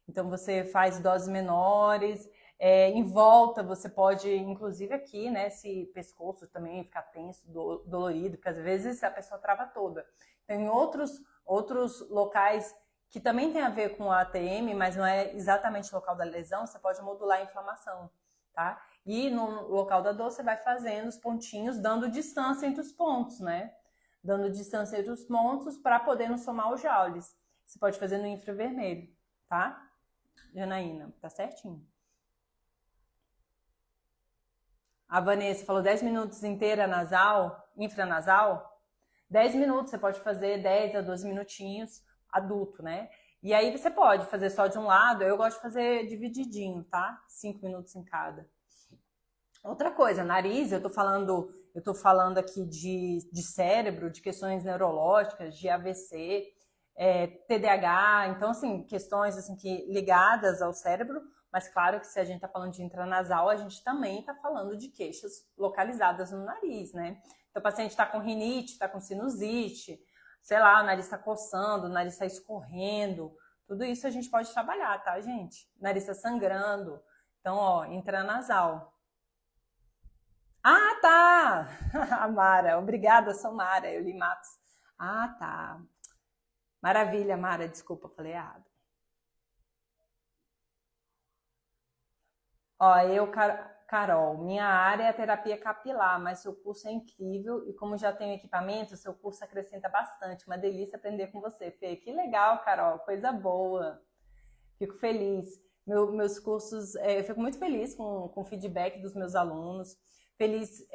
Então, você faz doses menores, em volta você pode, inclusive aqui, né, se pescoço também ficar tenso, dolorido, porque às vezes a pessoa trava toda. Tem outros locais que também tem a ver com a ATM, mas não é exatamente o local da lesão, você pode modular a inflamação, tá? E no local da dor você vai fazendo os pontinhos, dando distância entre os pontos, né? Dando distância entre os pontos para poder não somar os joules. Você pode fazer no infravermelho, tá? Janaína, tá certinho. A Vanessa falou 10 minutos inteira nasal, infranasal. 10 minutos, você pode fazer 10 a 12 minutinhos, adulto, né? E aí você pode fazer só de um lado, eu gosto de fazer divididinho, tá? 5 minutos em cada. Outra coisa, nariz, eu tô falando aqui de cérebro, de questões neurológicas, de AVC, TDAH, então assim, questões assim que ligadas ao cérebro, mas claro que se a gente está falando de intranasal, a gente também está falando de queixas localizadas no nariz, né? Então o paciente está com rinite, está com sinusite, sei lá, o nariz está coçando, o nariz está escorrendo, tudo isso a gente pode trabalhar, tá, gente? O nariz está sangrando, então, ó, intranasal. Ah, tá! A Mara, obrigada, sou Mara, eu li Matos. Ah, tá. Maravilha, Mara, desculpa, falei errado. Ó, Carol, minha área é a terapia capilar, mas seu curso é incrível e como já tenho equipamento, seu curso acrescenta bastante. Uma delícia aprender com você, Fê. Que legal, Carol, coisa boa. Fico feliz. Meus cursos, eu fico muito feliz com o feedback dos meus alunos, feliz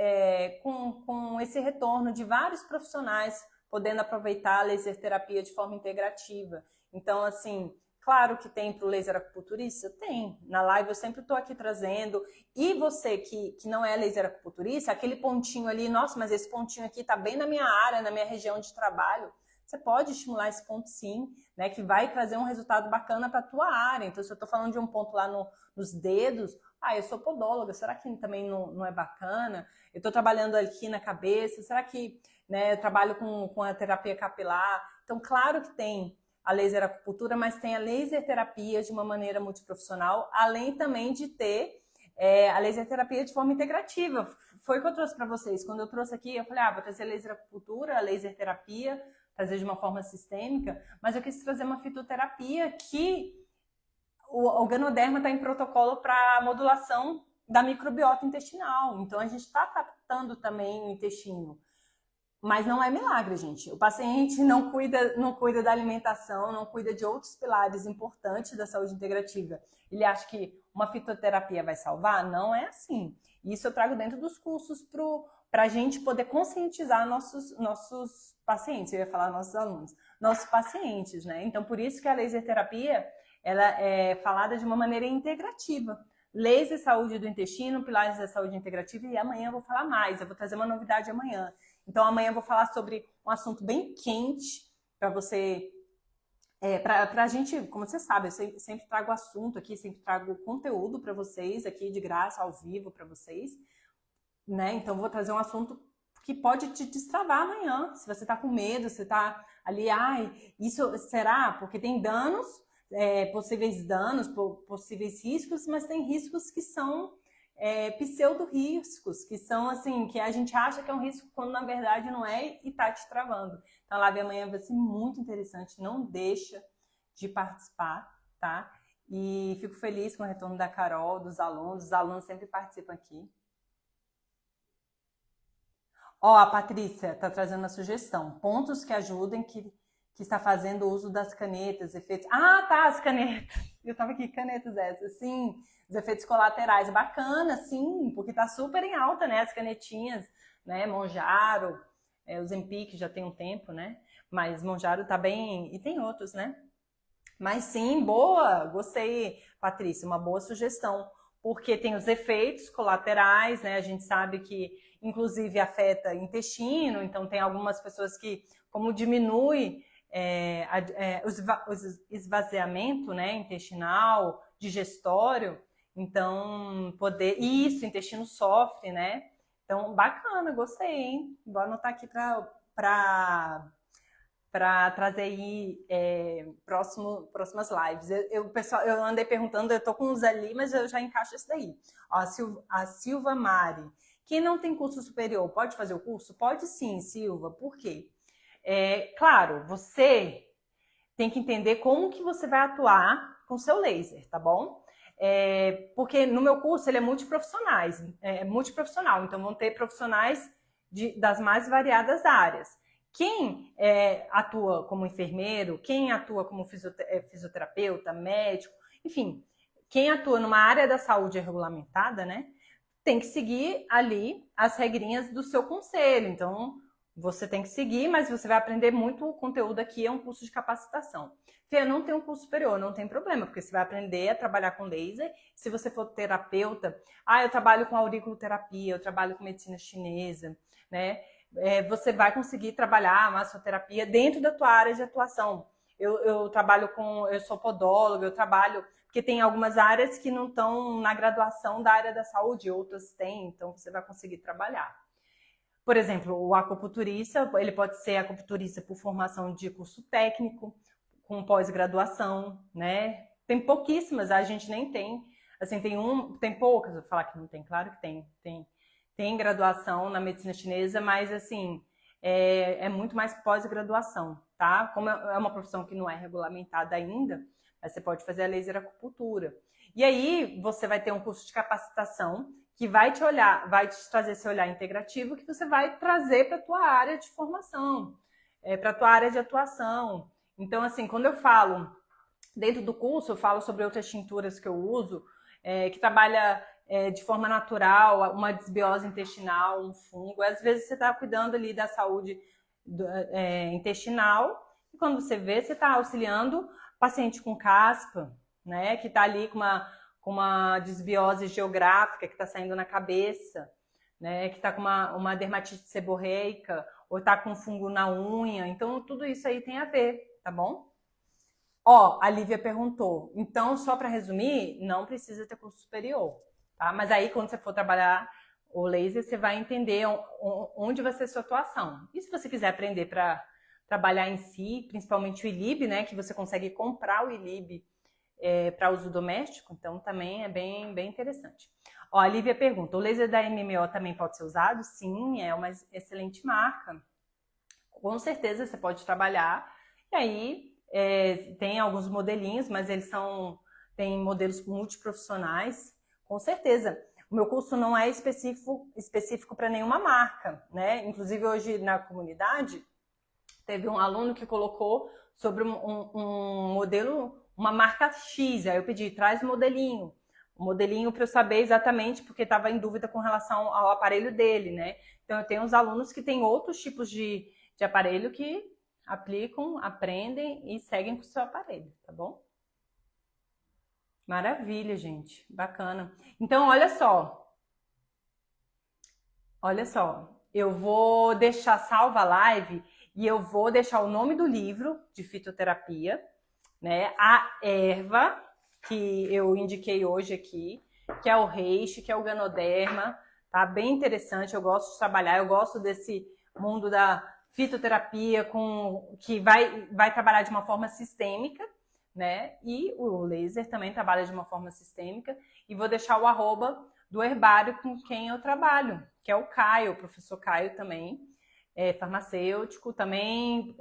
com esse retorno de vários profissionais podendo aproveitar a laser terapia de forma integrativa. Então, assim, claro que tem para o laser acupunturista? Tem. Na live eu sempre estou aqui trazendo. E você que não é laser acupunturista, aquele pontinho ali, nossa, mas esse pontinho aqui está bem na minha área, na minha região de trabalho. Você pode estimular esse ponto sim, né? Que vai trazer um resultado bacana para a tua área. Então, se eu estou falando de um ponto lá nos dedos, eu sou podóloga, será que também não é bacana? Eu estou trabalhando aqui na cabeça, será que eu trabalho com a terapia capilar? Então, claro que tem a laser acupuntura, mas tem a laser terapia de uma maneira multiprofissional, além também de ter a laser terapia de forma integrativa. Foi o que eu trouxe para vocês. Quando eu trouxe aqui, eu falei, vou trazer laser acupuntura, a laser terapia, trazer de uma forma sistêmica, mas eu quis trazer uma fitoterapia que o Ganoderma está em protocolo para modulação da microbiota intestinal. Então, a gente está tratando também o intestino. Mas não é milagre, gente. O paciente não cuida da alimentação, não cuida de outros pilares importantes da saúde integrativa. Ele acha que uma fitoterapia vai salvar? Não é assim. Isso eu trago dentro dos cursos para a gente poder conscientizar nossos pacientes. Eu ia falar nossos alunos. Nossos pacientes, né? Então, por isso que a laser terapia ela é falada de uma maneira integrativa. Laser saúde do intestino, pilares da saúde integrativa, e amanhã eu vou falar mais, eu vou trazer uma novidade amanhã. Então amanhã eu vou falar sobre um assunto bem quente para você, para a gente, como você sabe, eu sempre trago assunto aqui, sempre trago conteúdo para vocês aqui de graça, ao vivo para vocês, né? Então vou trazer um assunto que pode te destravar amanhã, se você está com medo, você está ali, isso será? Porque tem danos, possíveis danos, possíveis riscos, mas tem riscos que são pseudo-riscos, que são assim, que a gente acha que é um risco quando na verdade não é e tá te travando. Então a live amanhã vai ser muito interessante, não deixa de participar, tá? E fico feliz com o retorno da Carol, dos alunos, os alunos sempre participam aqui. Ó, a Patrícia tá trazendo uma sugestão, pontos que ajudem que está fazendo uso das canetas, efeitos... Ah, tá, as canetas. Eu tava aqui, canetas essas, sim. Os efeitos colaterais, bacana, sim, porque tá super em alta, né, as canetinhas, né, Monjaro, o Zempic já tem um tempo, né, mas Monjaro tá bem, e tem outros, né. Mas sim, boa, gostei, Patrícia, uma boa sugestão, porque tem os efeitos colaterais, né, a gente sabe que, inclusive, afeta intestino, então tem algumas pessoas que, como diminui o esvaziamento, né, intestinal, digestório, então isso, intestino sofre, né, então bacana, gostei, hein, vou anotar aqui para trazer aí próximas lives. Pessoal, eu andei perguntando, eu tô com uns ali, mas eu já encaixo esse daí. Ó, a Silva Mari, quem não tem curso superior, pode fazer o curso? Pode sim, Silva, por quê? Claro, você tem que entender como que você vai atuar com o seu laser, tá bom? Porque no meu curso ele é multiprofissional, então vão ter profissionais das mais variadas áreas. Quem atua como enfermeiro, quem atua como fisioterapeuta, médico, enfim, quem atua numa área da saúde regulamentada, né, tem que seguir ali as regrinhas do seu conselho. Então, Você tem que seguir, mas você vai aprender muito conteúdo aqui, é um curso de capacitação. Fê, não tem um curso superior, não tem problema, porque você vai aprender a trabalhar com laser. Se você for terapeuta, eu trabalho com auriculoterapia, eu trabalho com medicina chinesa, né? Você vai conseguir trabalhar a massoterapia dentro da tua área de atuação. Eu sou podóloga, eu trabalho, porque tem algumas áreas que não estão na graduação da área da saúde, outras têm, então você vai conseguir trabalhar. Por exemplo, o acupunturista, ele pode ser acupunturista por formação de curso técnico, com pós-graduação, né? Tem pouquíssimas, a gente nem tem. Assim, tem poucas, vou falar que não tem, claro que tem graduação na medicina chinesa, mas assim, é muito mais pós-graduação, tá? Como é uma profissão que não é regulamentada ainda, mas você pode fazer a laser acupuntura. E aí, você vai ter um curso de capacitação que vai te trazer esse olhar integrativo que você vai trazer para a tua área de formação, para a tua área de atuação. Então, assim, quando eu falo, dentro do curso, eu falo sobre outras tinturas que eu uso, que trabalha de forma natural, uma desbiose intestinal, um fungo. Às vezes você está cuidando ali da saúde intestinal, e quando você vê, você está auxiliando paciente com caspa, né, que está ali com uma desbiose geográfica que está saindo na cabeça, né, que está com uma dermatite seborreica, ou está com fungo na unha. Então, tudo isso aí tem a ver, tá bom? A Lívia perguntou, então, só para resumir, não precisa ter curso superior, tá? Mas aí, quando você for trabalhar o laser, você vai entender onde vai ser a sua atuação. E se você quiser aprender para trabalhar em si, principalmente o ILIB, né, que você consegue comprar o ILIB para uso doméstico, então também é bem, bem interessante. A Lívia pergunta, o laser da MMO também pode ser usado? Sim, é uma excelente marca. Com certeza você pode trabalhar. E aí tem alguns modelinhos, mas tem modelos multiprofissionais, com certeza. O meu curso não é específico para nenhuma marca, né? Inclusive hoje na comunidade teve um aluno que colocou sobre um modelo, uma marca X. Aí eu pedi, traz o modelinho para eu saber exatamente, porque estava em dúvida com relação ao aparelho dele, né? Então eu tenho uns alunos que têm outros tipos de aparelho que aplicam, aprendem e seguem com o seu aparelho, tá bom? Maravilha, gente. Bacana. Então, olha só. Eu vou deixar salva a live e eu vou deixar o nome do livro de fitoterapia, né? A erva que eu indiquei hoje aqui, que é o reishi, que é o ganoderma, tá? Bem interessante, eu gosto de trabalhar, eu gosto desse mundo da fitoterapia que vai trabalhar de uma forma sistêmica, né? E o laser também trabalha de uma forma sistêmica. E vou deixar o @ do herbário com quem eu trabalho, que é o Caio, o professor Caio também, farmacêutico, também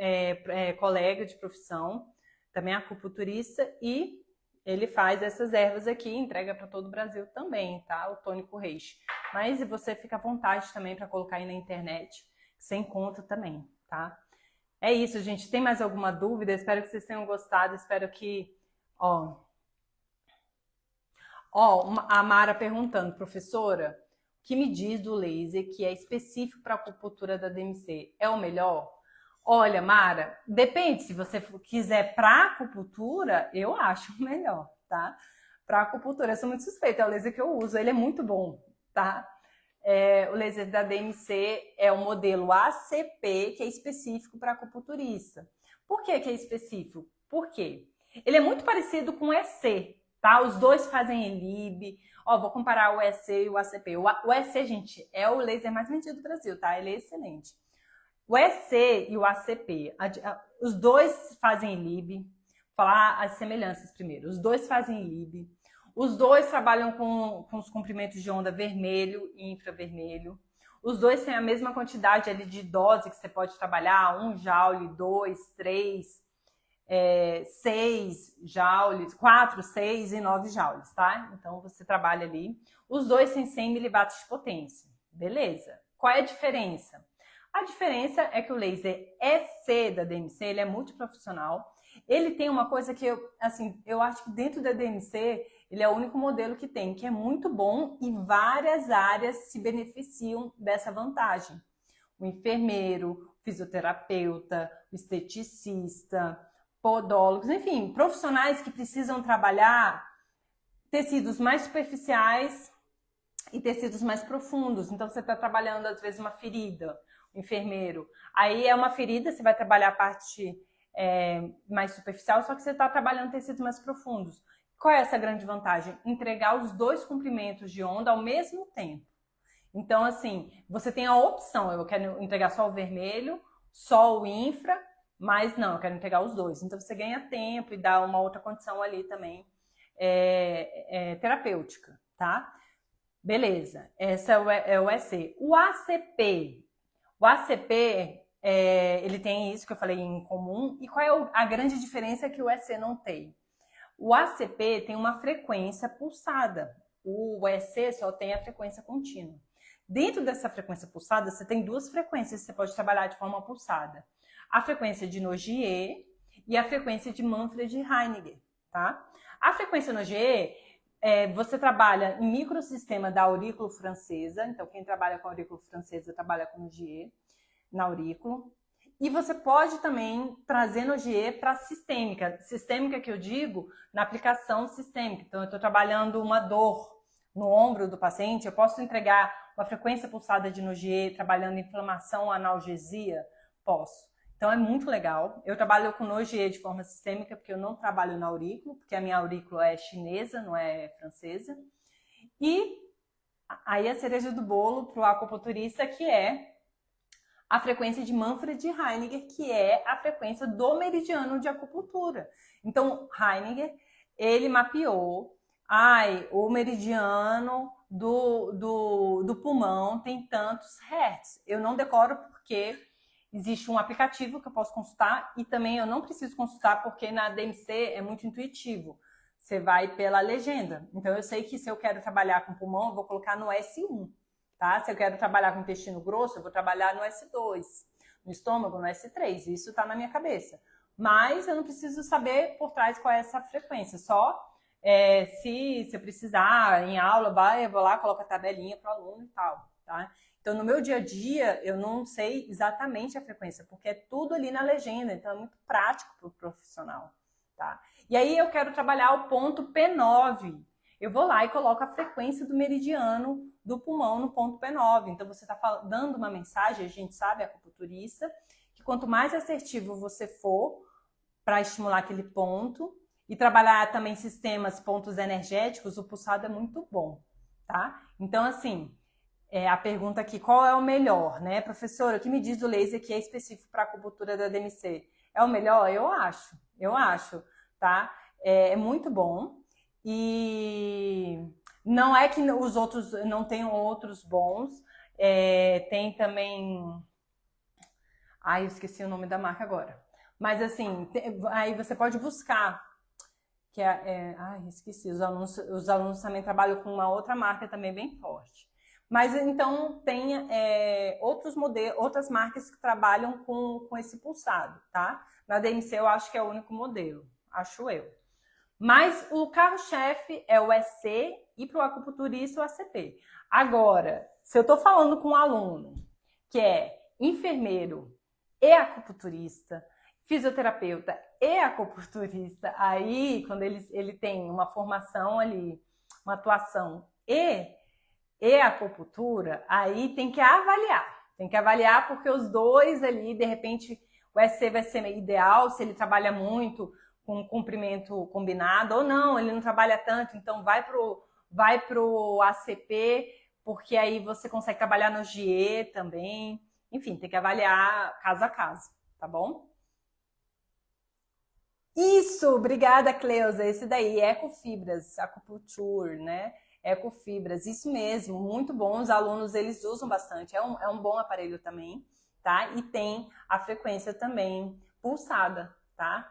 colega de profissão, também acupunturista, e ele faz essas ervas aqui, entrega para todo o Brasil também, tá? O tônico reishi. Mas você fica à vontade também para colocar aí na internet, que você encontra também, tá? É isso, gente. Tem mais alguma dúvida? Espero que vocês tenham gostado. Espero que... a Mara perguntando, professora, o que me diz do laser que é específico para a acupuntura da DMC? É o melhor? Olha, Mara, depende. Se você quiser para acupuntura, eu acho melhor, tá? Para acupuntura, eu sou muito suspeita. É o laser que eu uso. Ele é muito bom, tá? O laser da DMC é o modelo ACP, que é específico para acupunturista. Por que é específico? Por quê? Ele é muito parecido com o EC, tá? Os dois fazem ELIB. Vou comparar o EC e o ACP. O EC, gente, é o laser mais vendido do Brasil, tá? Ele é excelente. O EC e o ACP, os dois fazem ELIB. Vou falar as semelhanças primeiro. Os dois fazem ELIB. Os dois trabalham com os comprimentos de onda vermelho e infravermelho. Os dois têm a mesma quantidade ali de dose que você pode trabalhar, 1 joule, 2, 3, 6 joules, 4, 6 e 9 joules, tá? Então você trabalha ali. Os dois têm 100 miliwatts de potência. Beleza. Qual é a diferença? A diferença é que o laser EC da DMC, ele é multiprofissional. Ele tem uma coisa que eu acho que dentro da DMC, ele é o único modelo que é muito bom e várias áreas se beneficiam dessa vantagem. o enfermeiro, o fisioterapeuta, o esteticista, podólogos, enfim, profissionais que precisam trabalhar tecidos mais superficiais e tecidos mais profundos. Então, você está trabalhando, às vezes, uma ferida, o enfermeiro. Aí é uma ferida, você vai trabalhar a parte mais superficial, só que você está trabalhando tecidos mais profundos. Qual é essa grande vantagem? Entregar os dois comprimentos de onda ao mesmo tempo. Então, assim, você tem a opção, eu quero entregar só o vermelho, só o infra, mas não, eu quero entregar os dois. Então, você ganha tempo e dá uma outra condição ali também terapêutica, tá? Beleza, essa é o EC. O ACP, ele tem isso que eu falei em comum. E qual é a grande diferença que o EC não tem? O ACP tem uma frequência pulsada. O EC só tem a frequência contínua. Dentro dessa frequência pulsada, você tem duas frequências que você pode trabalhar de forma pulsada. A frequência de Nogier e a frequência de Manfred-Heininger, tá? A frequência Nogier, você trabalha em microsistema da aurículo francesa. Então, quem trabalha com aurículo francesa trabalha com Nogier na aurículo. E você pode também trazer Nogier para sistêmica. Sistêmica que eu digo, na aplicação sistêmica. Então, eu estou trabalhando uma dor no ombro do paciente, eu posso entregar uma frequência pulsada de Nogier, trabalhando inflamação, analgesia? Posso. Então, é muito legal. Eu trabalho com Nogier de forma sistêmica, porque eu não trabalho na aurículo, porque a minha aurícula é chinesa, não é francesa. E aí a cereja do bolo para o acupunturista, que é a frequência de Manfred-Heininger, que é a frequência do meridiano de acupuntura. Então, Heininger, ele mapeou, o meridiano do pulmão tem tantos hertz. Eu não decoro porque existe um aplicativo que eu posso consultar e também eu não preciso consultar porque na DMC é muito intuitivo. Você vai pela legenda. Então, eu sei que se eu quero trabalhar com pulmão, eu vou colocar no S1. Tá? Se eu quero trabalhar com intestino grosso, eu vou trabalhar no S2, no estômago, no S3. Isso está na minha cabeça. Mas eu não preciso saber por trás qual é essa frequência. Só se eu precisar, em aula, eu vou lá, coloco a tabelinha para o aluno e tal. Tá? Então, no meu dia a dia, eu não sei exatamente a frequência, porque é tudo ali na legenda. Então, é muito prático para o profissional. Tá? E aí, eu quero trabalhar o ponto P9. Eu vou lá e coloco a frequência do meridiano do pulmão no ponto P9. Então, você está dando uma mensagem, a gente sabe, acupunturista, que quanto mais assertivo você for para estimular aquele ponto e trabalhar também sistemas, pontos energéticos, o pulsado é muito bom, tá? Então, assim, a pergunta aqui, qual é o melhor, né? Professora, o que me diz do laser que é específico para a acupuntura da DMC? É o melhor? Eu acho, tá? É muito bom. E não é que os outros não tenham outros bons, tem também, eu esqueci o nome da marca agora, mas assim, aí você pode buscar, que esqueci, os alunos também trabalham com uma outra marca também bem forte, mas então tem outros modelos, outras marcas que trabalham com esse pulsado, tá? Na DMC eu acho que é o único modelo, acho eu. Mas o carro-chefe é o EC e para o acupunturista o ACP. Agora, se eu estou falando com um aluno que é enfermeiro e acupunturista, fisioterapeuta e acupunturista, aí quando ele tem uma formação ali, uma atuação e acupuntura, aí tem que avaliar. Tem que avaliar porque os dois ali, de repente, o EC vai ser ideal se ele trabalha muito com um comprimento combinado, ou não, ele não trabalha tanto, então vai pro ACP, porque aí você consegue trabalhar no GE também. Enfim, tem que avaliar caso a caso, tá bom? Isso, obrigada, Cleusa. Esse daí, Ecofibras, Acupuncture, né? Ecofibras, isso mesmo, muito bom. Os alunos, eles usam bastante. É um bom aparelho também, tá? E tem a frequência também pulsada, tá?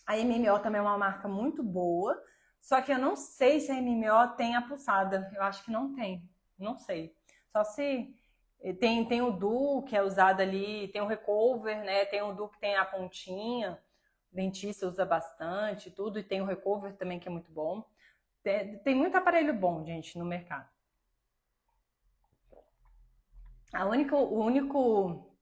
A MMO também é uma marca muito boa, só que eu não sei se a MMO tem a pulsada. Eu acho que não tem, não sei. Só se tem o Du, que é usado ali, tem o Recover, né? Tem o Du que tem a pontinha, o dentista usa bastante, tudo, e tem o Recover também, que é muito bom. Tem muito aparelho bom, gente, no mercado. O único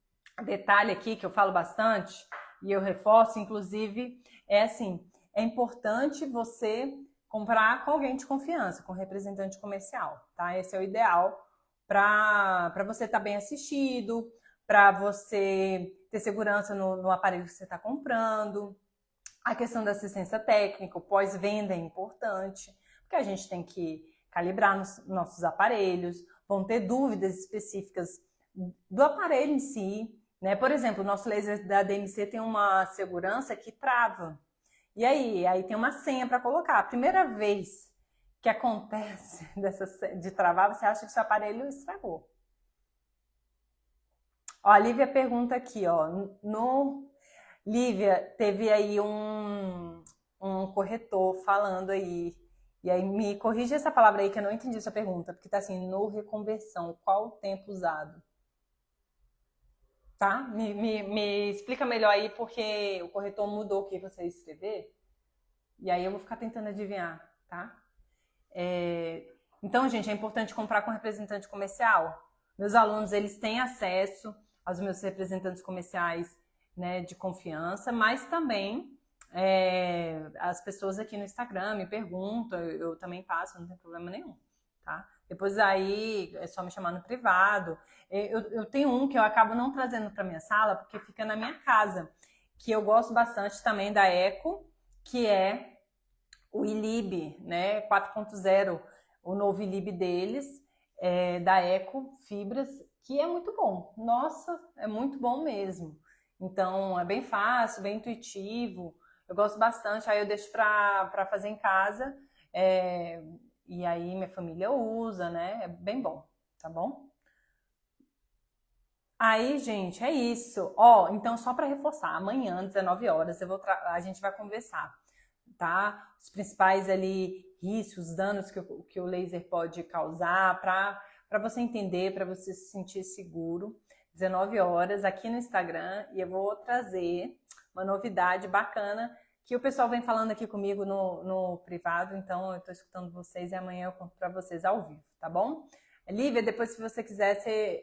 detalhe aqui que eu falo bastante, e eu reforço, inclusive, é assim, é importante você comprar com alguém de confiança, com representante comercial, tá? Esse é o ideal para você estar bem assistido, para você ter segurança no aparelho que você está comprando. A questão da assistência técnica, o pós-venda é importante, porque a gente tem que calibrar nossos aparelhos, vão ter dúvidas específicas do aparelho em si, né? Por exemplo, o nosso laser da DMC tem uma segurança que trava. E aí tem uma senha para colocar. A primeira vez que acontece de travar, você acha que seu aparelho estragou. Ó, a Lívia pergunta aqui, ó, Lívia, teve aí um corretor falando aí, e aí me corrige essa palavra aí que eu não entendi essa pergunta, porque tá assim, no reconversão, qual o tempo usado? Tá? Me explica melhor aí, porque o corretor mudou o que você escrever, e aí eu vou ficar tentando adivinhar, tá? Então, gente, é importante comprar com representante comercial. Meus alunos, eles têm acesso aos meus representantes comerciais, né, de confiança, mas também as pessoas aqui no Instagram me perguntam, eu também passo, não tem problema nenhum, tá? Depois aí é só me chamar no privado. Eu tenho um que eu acabo não trazendo para minha sala, porque fica na minha casa, que eu gosto bastante também da Eco, que é o iLib, né, 4.0, o novo iLib deles, da Eco Fibras, que é muito bom. Nossa, é muito bom mesmo. Então, é bem fácil, bem intuitivo. Eu gosto bastante, aí eu deixo para fazer em casa, e aí minha família usa, né? É bem bom, tá bom? Aí, gente, é isso. Ó, então só para reforçar, amanhã, 19 horas, a gente vai conversar, tá? Os principais ali riscos, danos que o laser pode causar, para você entender, para você se sentir seguro. 19 horas aqui no Instagram, e eu vou trazer uma novidade bacana que o pessoal vem falando aqui comigo no privado, então eu estou escutando vocês e amanhã eu conto para vocês ao vivo, tá bom? Lívia, depois se você quiser,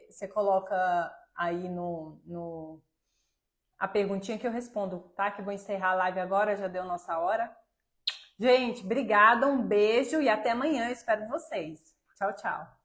você coloca aí a perguntinha que eu respondo, tá? Que eu vou encerrar a live agora, já deu nossa hora. Gente, obrigada, um beijo e até amanhã. Eu espero vocês. Tchau, tchau.